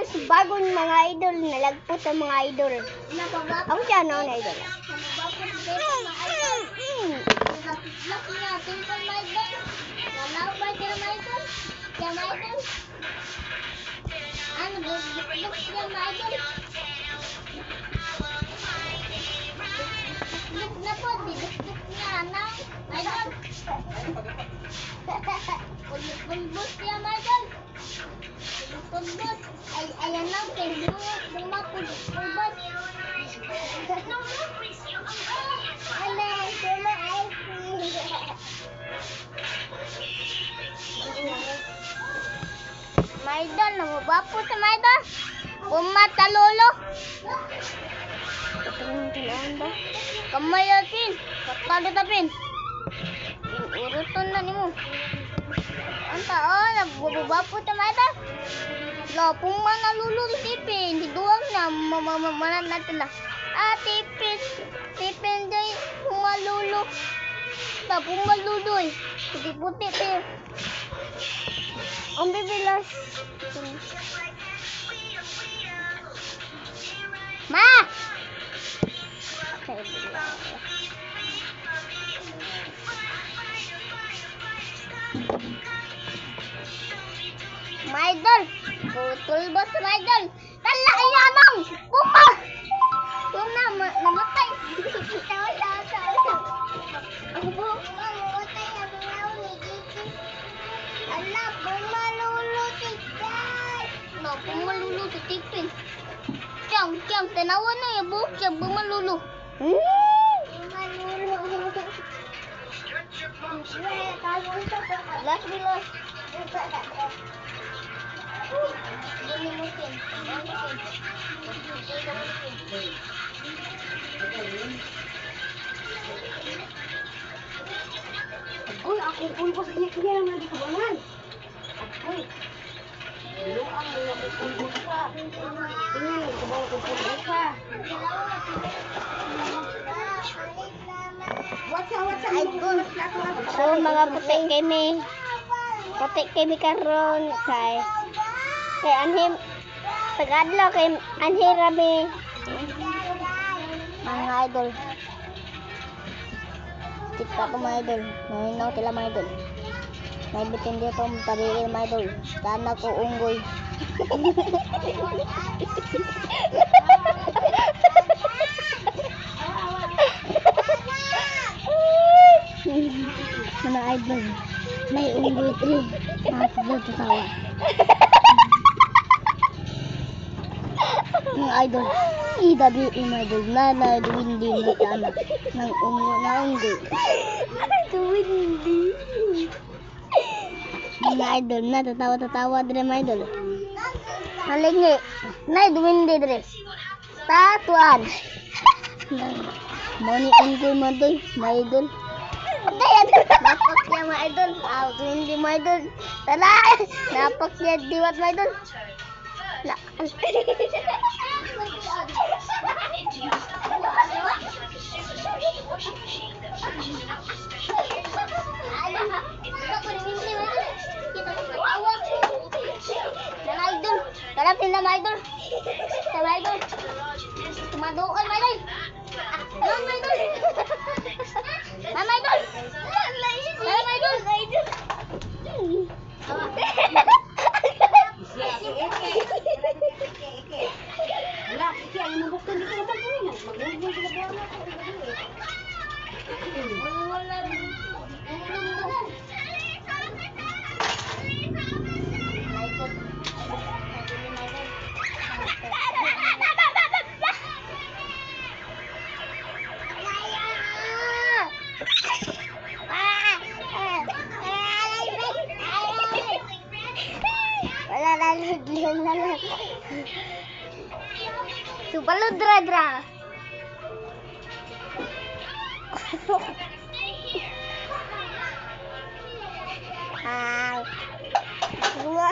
sa bagong mga idol, nalagpot ang mga idol. Ako siya, no, na idol. Ayan lang, kaya bumapulbot. Maidol, namabapos sa maidol. Pumatalolo. Kamay atin. Patalo tapin. Uruton na nimo. Anta, nababapos sa maidol. Lapong mga lululutipin. Hiduang na, mamanan natin na. Tipin. Tipin day, pumalulu. Tapong maluloy. Puti-puti tayo. Ang bibilas. Ma! Maidol! Putol ba sa maidol? Tala iyanang! Puma! Puma, namatay! Ala, pumalulutik guys! No, pumalulutik tipin. Tiyang, tanawan na yung buhok siya, bumalulu. Bumalulu. Last bilos. Uy, ako pulbos niya na di kabangan. Uy. Biluang mo ako pulbos ka. Tingnan ko ba ako pulbos ka. What's So mga putik kami karon kay anhim tagadlaw kay anhirami mga idol. Tika ko mga idol, nanaw sila mga idol. May bitin dito ang pariil mga idol. Tana ko unggoy. Mga idol, may unggoy tree. Nakasabot sa tawa. Mga idol, EWE mga idol, nanadwindi na sana ng unggoy. Duwindi. Mga idol, natatawa-tatawa din mga idol. Halingi, duwindi din. Tatuan. Moni unggoy mga idol. Napak niya mga idol. Duwindi mga idol. Tala, napak niya diwat mga idol. Kalapin na mga idol. Mga idol. Tumadoon mga idol. Mga idol. Mga idol. Mga idol. Wala, iki ay mabukton dito na pagpunin. Magbubul sila buwan na ako. Supalo dra. Dua.